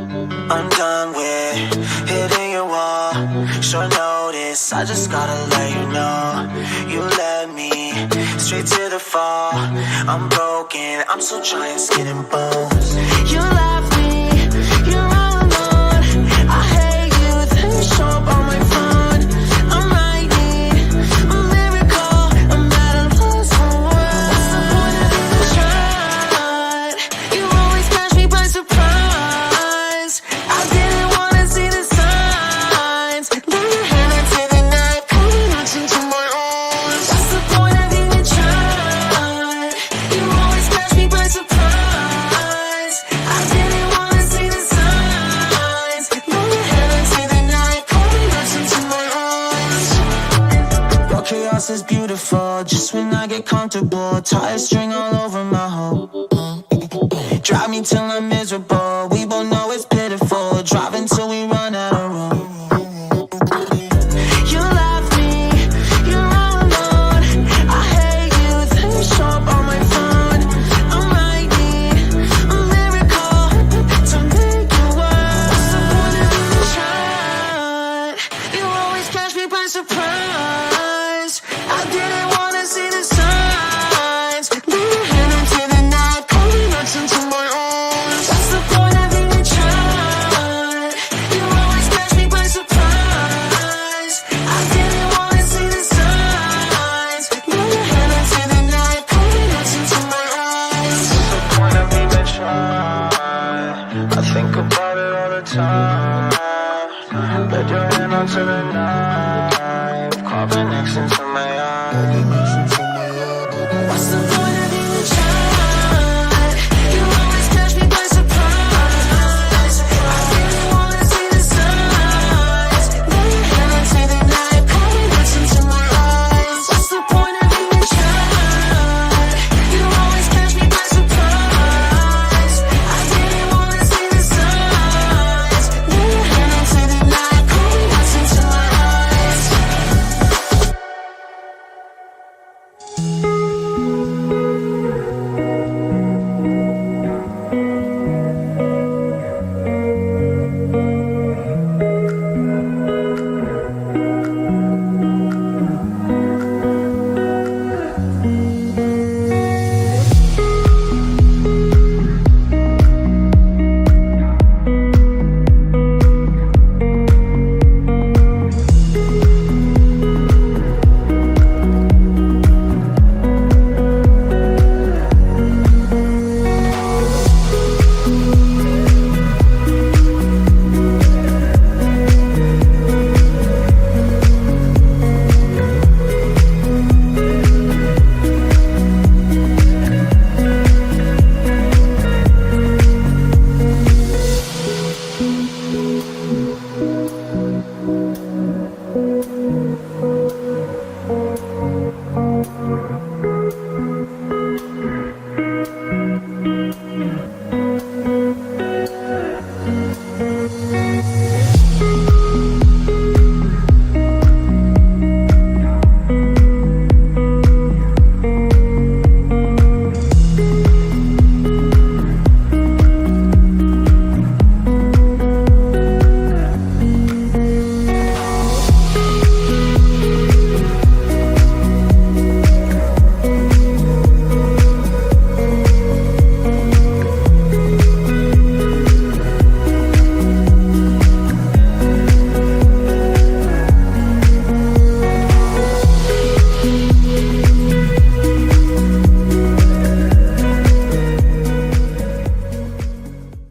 I'm done with hitting your wall. Short notice, I just gotta let you know. You led me straight to the fall. I'm broken, I'm still trying skin and bones. You left me, you're all alone. I hate you, then you show up on my phone. I might need a miracle, I'm at a loss for words. What's the point of even trying? You always catch me by surprise. I didn't wanna see the signs. Now you're headed to the night, pulling us into my arms. What's the point of even trying? You always catch me by surprise. I didn't wanna see the signs. Now you're headed to the night, pulling us into my arms. Your chaos is beautiful, just when I get comfortable. Tie a string all over my home. Drive me till I'm miserable. We both know it's pitiful. Drive until we run out of room. You left me, you're all alone. I hate you, then you show up on my phone. I might need a miracle to make it work. What's the point of even trying? You always catch me by surprise. I didn't wanna see the signs. Now you're heading to the night, pulling us into my arms. What's the point of even trying? You always catch me by surprise. I didn't wanna see the signs. Now you're heading to the night, pulling us into my arms. What's the point of even trying? I think about it all the time. Let your hand onto the knife, carving X into my eyes.